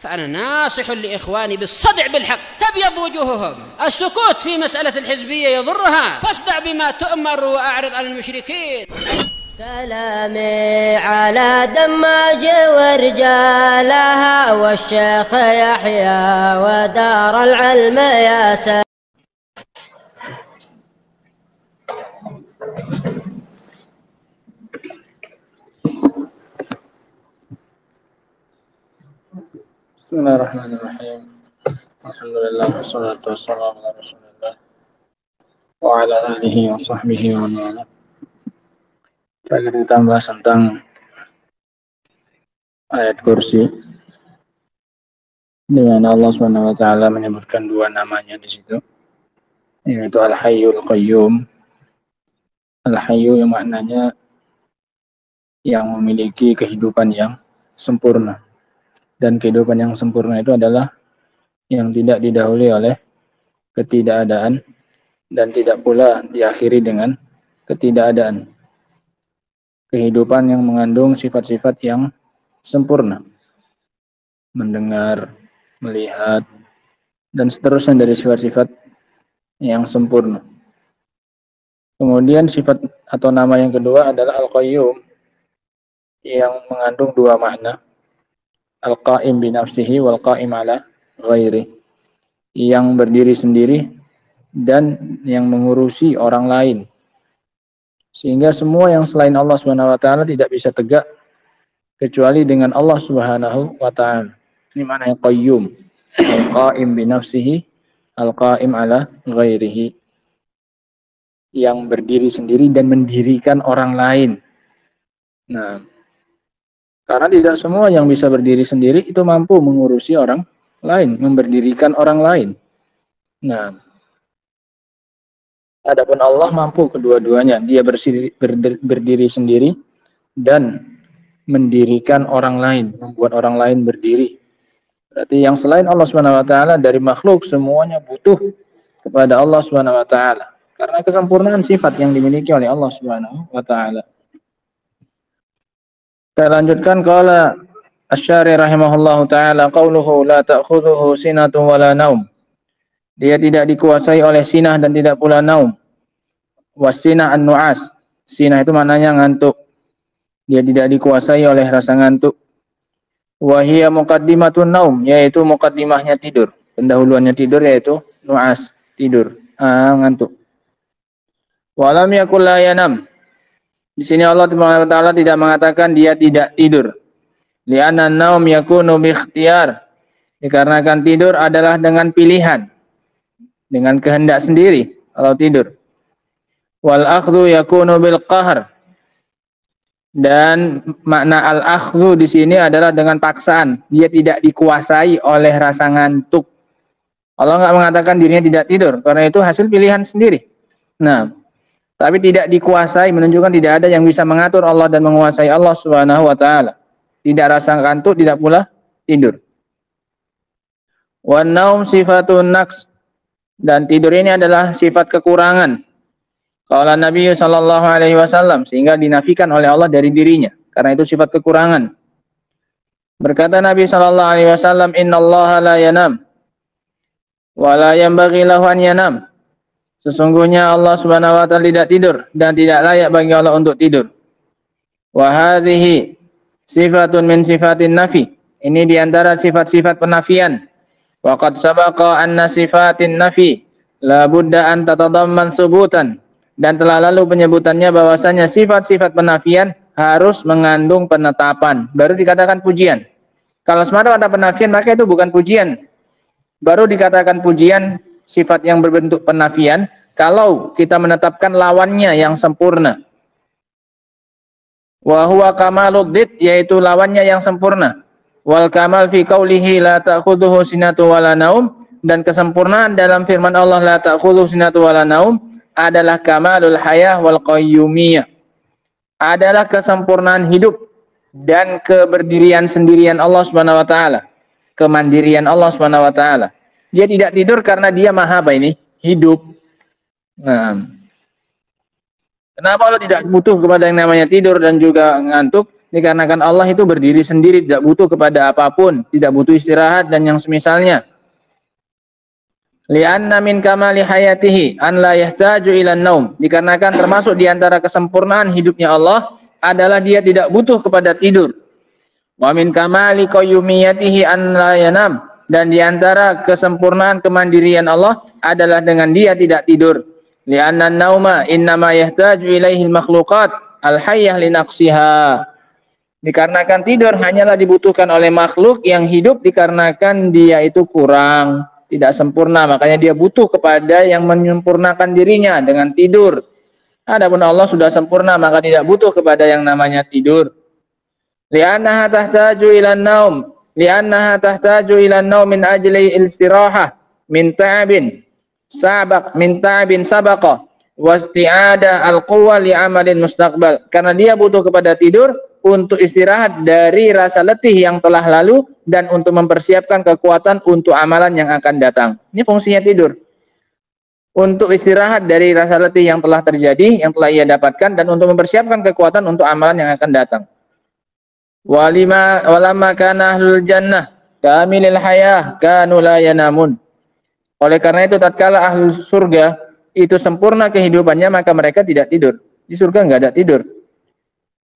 فأنا ناصح لإخواني بالصدع بالحق تبيض وجوههم. السكوت في مسألة الحزبية يضرها، فاصدع بما تؤمر وأعرض عن المشركين. سلامي على دماج ورجالها والشيخ يحيى ودار العلم يا سلام. Bismillahirrahmanirrahim. Alhamdulillah wassalatu wassalamu ala Rasulillah wa ala alihi wa sahbihi wa man wala. Kita bahas tentang ayat kursi di mana Allah Subhanahu wa taala menyebutkan dua namanya di situ, yaitu Al-Hayyul Qayyum. Al-Hayyu yang maknanya yang memiliki kehidupan yang sempurna. Dan kehidupan yang sempurna itu adalah yang tidak didahului oleh ketidakadaan dan tidak pula diakhiri dengan ketidakadaan. Kehidupan yang mengandung sifat-sifat yang sempurna. Mendengar, melihat, dan seterusnya dari sifat-sifat yang sempurna. Kemudian sifat atau nama yang kedua adalah Al-Qayyum yang mengandung dua makna. Al-Qa'im binafsihi wal-Qa'im ala ghairi, yang berdiri sendiri dan yang mengurusi orang lain, sehingga semua yang selain Allah Subhanahu wa taala tidak bisa tegak kecuali dengan Allah Subhanahu wa taala. Ini maknanya Qayyum, Al-Qa'im binafsihi, Al-Qa'im ala ghairihi, yang berdiri sendiri dan mendirikan orang lain. Nah, karena tidak semua yang bisa berdiri sendiri itu mampu mengurusi orang lain, memberdirikan orang lain. Nah, adapun Allah mampu kedua-duanya. Dia berdiri sendiri dan mendirikan orang lain, membuat orang lain berdiri. Berarti yang selain Allah Subhanahu wa taala dari makhluk semuanya butuh kepada Allah Subhanahu wa taala karena kesempurnaan sifat yang dimiliki oleh Allah Subhanahu wa taala. Kita lanjutkan, qala Asy-Syari rahimahullahu taala qauluhu la ta'khudhuhu sinatun wala naum. Dia tidak dikuasai oleh sinah dan tidak pula naum. Wasinah an-nu'as. Sinah itu maknanya ngantuk. Dia tidak dikuasai oleh rasa ngantuk. Wa hiya muqaddimatun naum, yaitu muqaddimahnya tidur. Pendahuluannya tidur yaitu nu'as, tidur, ngantuk. Wa lam yakul la yanam. Di sini Allah Taala tidak mengatakan dia tidak tidur. Li'anna an-naum yakunu bi ikhtiyar. Dikarenakan tidur adalah dengan pilihan, dengan kehendak sendiri kalau tidur. Wal akhdhu yakunu bil qahr. Dan makna al-akhdhu di sini adalah dengan paksaan. Dia tidak dikuasai oleh rasa ngantuk. Allah enggak mengatakan dirinya tidak tidur, karena itu hasil pilihan sendiri. Nah, tapi tidak dikuasai menunjukkan tidak ada yang bisa mengatur Allah dan menguasai Allah Subhanahu wa taala. Tidak rasa kantuk, tidak pula tidur. Wan naum sifatun naqs, dan tidur ini adalah sifat kekurangan. Qala Nabi sallallahu alaihi wasallam, sehingga dinafikan oleh Allah dari dirinya karena itu sifat kekurangan. Berkata Nabi sallallahu alaihi wasallam, "Innallaha la yanam wa la yanbaghi lahu an yanam." Sesungguhnya Allah Subhanahu wa taala tidak tidur dan tidak layak bagi Allah untuk tidur. Wa hadhihi sifatun min sifatin nafi. Ini diantara sifat-sifat penafian. Wa qad sabaqa anna sifatin nafi la budda an tatadamman subutan. Dan telah lalu penyebutannya bahwasanya sifat-sifat penafian harus mengandung penetapan. Baru dikatakan pujian. Kalau semata-mata penafian maka itu bukan pujian. Baru dikatakan pujian sifat yang berbentuk penafian kalau kita menetapkan lawannya yang sempurna. Wa huwa kamaluddid, yaitu lawannya yang sempurna. Wal kamal fi qaulihi la ta'khudhuhu sinatu wala naum, dan kesempurnaan dalam firman Allah la ta'khudhuhu sinatu wala naum adalah kamalul hayah wal qayyumiyah. Adalah kesempurnaan hidup dan keberdirian sendirian Allah Subhanahu wa taala. Kemandirian Allah Subhanahu wa taala. Dia tidak tidur karena dia maha apa ini? Hidup. Nah, kenapa Allah tidak butuh kepada yang namanya tidur dan juga ngantuk? Dikarenakan Allah itu berdiri sendiri, tidak butuh kepada apapun, tidak butuh istirahat dan yang semisalnya. Li'anna min kamali hayatihi an la yahtaju ila naum. Dikarenakan termasuk di antara kesempurnaan hidupnya Allah adalah dia tidak butuh kepada tidur. Wa min kamali qayyumiyatihi an la yanam. Dan di antara kesempurnaan kemandirian Allah adalah dengan dia tidak tidur. Li'anna an-nauma innama yahtaju ilaihi al-makhluqat al-hayyah li naqsiha. Dikarenakan tidur hanyalah dibutuhkan oleh makhluk yang hidup dikarenakan dia itu kurang, tidak sempurna, makanya dia butuh kepada yang menyempurnakan dirinya dengan tidur. Adapun Allah sudah sempurna, maka tidak butuh kepada yang namanya tidur. Li'annaha tahtaju ila an-naum, li'annaha tahtaju ila an-naum min ajli al-istirahah min ta'abin sabaqa wasti'adah al-quwwa li'amalin mustaqbal. Karena dia butuh kepada tidur untuk istirahat dari rasa letih yang telah lalu dan untuk mempersiapkan kekuatan untuk amalan yang akan datang. Ini fungsinya tidur. Untuk istirahat dari rasa letih yang telah terjadi, yang telah ia dapatkan, dan untuk mempersiapkan kekuatan untuk amalan yang akan datang. Walamma kana ahlul jannah kamilil hayah kanu la yanamun. Oleh karena itu tatkala ahlul surga itu sempurna kehidupannya, maka mereka tidak tidur. Di surga enggak ada tidur.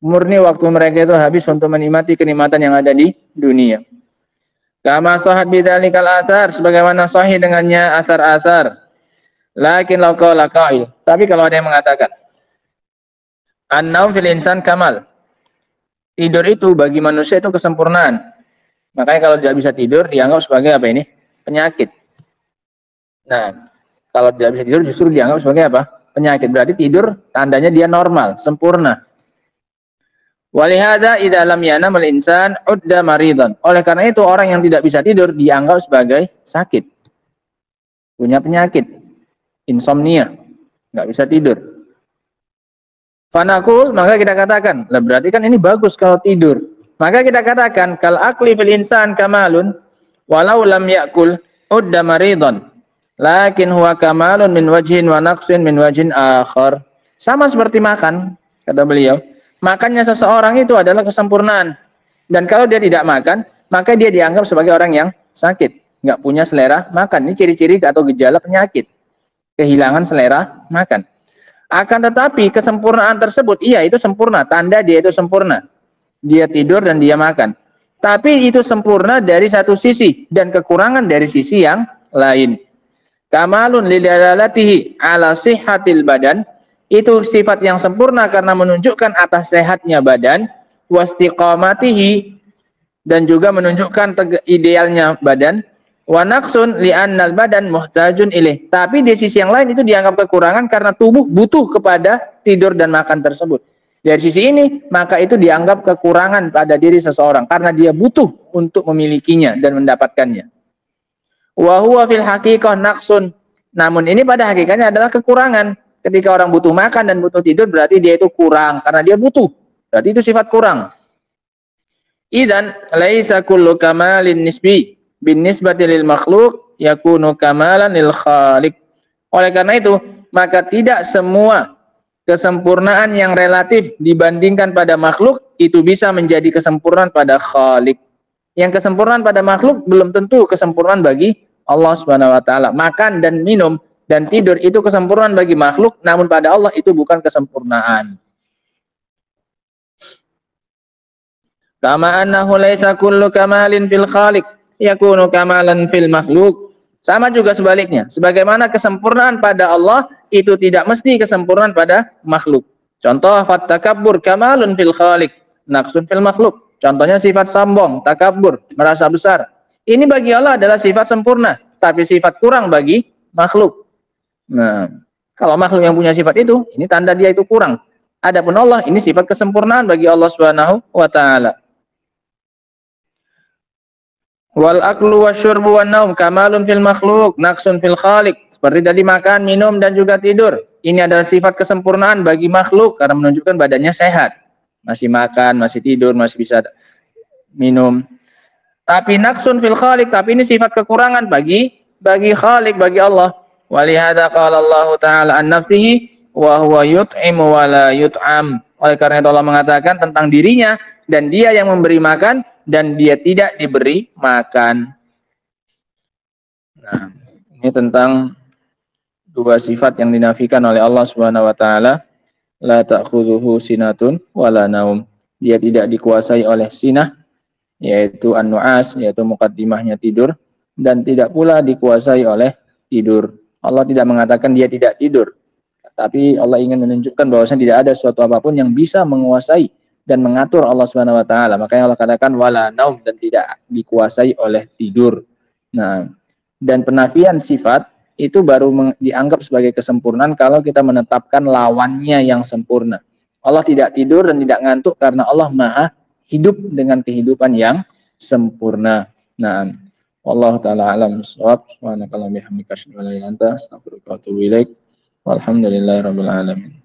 Murni waktu mereka itu habis untuk menikmati kenikmatan yang ada di dunia. Kama sahih bidzalikal athar, sebagaimana sahih dengannya asar-asar. Lakin law qala qail, tapi kalau ada yang mengatakan an-naum fil insan kamal. Tidur itu bagi manusia itu kesempurnaan. Makanya kalau tidak bisa tidur dianggap sebagai apa ini? Penyakit. Nah, kalau tidak bisa tidur justru dianggap sebagai apa? Penyakit. Berarti tidur tandanya dia normal, sempurna. Walihada idza lam yanam al-insan udda maridan. Oleh karena itu orang yang tidak bisa tidur dianggap sebagai sakit. Punya penyakit. Insomnia. Enggak bisa tidur. Fanaqul, maka kita katakan, lah berarti kan ini bagus kalau tidur. Maka kita katakan kal aqli fil insan kamalun walau lam yakul udda maridan. Lakin huwa kamalun min wajhin wa naqsin min wajhin akhar. Sama seperti makan, kata beliau. Makannya seseorang itu adalah kesempurnaan. Dan kalau dia tidak makan, maka dia dianggap sebagai orang yang sakit. Nggak punya selera makan. Ini ciri-ciri atau gejala penyakit. Kehilangan selera makan. Akan tetapi kesempurnaan tersebut, iya itu sempurna. Tanda dia itu sempurna. Dia tidur dan dia makan. Tapi itu sempurna dari satu sisi. Dan kekurangan dari sisi yang lain. Kamalun lidalalatihi ala sihhatil badan. Itu sifat yang sempurna karena menunjukkan atas sehatnya badan, wastiqamatihi, dan juga menunjukkan idealnya badan, wa naqsun li'annal badan muhtajun ilaih. Tapi di sisi yang lain itu dianggap kekurangan karena tubuh butuh kepada tidur dan makan tersebut. Dari sisi ini, maka itu dianggap kekurangan pada diri seseorang karena dia butuh untuk memilikinya dan mendapatkannya. Wa huwa fil haqiqah naqsun. Namun ini pada hakikatnya adalah kekurangan. Ketika orang butuh makan dan butuh tidur berarti dia itu kurang karena dia butuh. Berarti itu sifat kurang. Idzan laisa kullu kamalin nisbi bin nisbati lil makhluq yakunu kamalan lil khaliq. Oleh karena itu, maka tidak semua kesempurnaan yang relatif dibandingkan pada makhluk itu bisa menjadi kesempurnaan pada khaliq. Yang kesempurnaan pada makhluk belum tentu kesempurnaan bagi Allah Subhanahu wa taala. Makan dan minum dan tidur itu kesempurnaan bagi makhluk, namun pada Allah itu bukan kesempurnaan. Kama annahu laisa kullu kamalin fil khaliq yakunu kamalan fil makhluk. Sama juga sebaliknya. Sebagaimana kesempurnaan pada Allah itu tidak mesti kesempurnaan pada makhluk. Contoh fattakabbur kamalun fil khaliq, naqsun fil makhluk. Contohnya sifat sombong, takabur, merasa besar. Ini bagi Allah adalah sifat sempurna, tapi sifat kurang bagi makhluk. Nah, kalau makhluk yang punya sifat itu, ini tanda dia itu kurang. Adapun Allah, ini sifat kesempurnaan bagi Allah Subhanahu wa taala. Wal aklu wasyurbu wan naum kamalun fil makhluk, naqsun fil khaliq. Seperti tadi makan, minum dan juga tidur. Ini adalah sifat kesempurnaan bagi makhluk karena menunjukkan badannya sehat. Masih makan, masih tidur, masih bisa minum. Tapi naqsun fil khaliq, tapi ini sifat kekurangan bagi khaliq, bagi Allah. Walihada qala Allah Ta'ala an nafsihi wa huwa yut'imu wa la yut'am. Oleh karena itu Allah mengatakan tentang dirinya, dan dia yang memberi makan dan dia tidak diberi makan. Nah, ini tentang dua sifat yang dinafikan oleh Allah Subhanahu wa taala. La ta'khudhuhu sinatun wala naum. Dia tidak dikuasai oleh sinah, yaitu an-nu'as, yaitu muqaddimahnya tidur, dan tidak pula dikuasai oleh tidur. Allah tidak mengatakan dia tidak tidur, tapi Allah ingin menunjukkan bahwasanya tidak ada suatu apapun yang bisa menguasai dan mengatur Allah Subhanahu wa taala. Makanya Allah katakan wala naum, dan tidak dikuasai oleh tidur. Nah, dan penafian sifat itu baru dianggap sebagai kesempurnaan kalau kita menetapkan lawannya yang sempurna. Allah tidak tidur dan tidak ngantuk karena Allah Maha hidup dengan kehidupan yang sempurna. Nah, wallahu taala alam bissawab. Subhanakallahumma bihamdika asyhadu an la ilaha illa anta astaghfiruka wa atubu ilaik. Walhamdulillahirabbil alamin.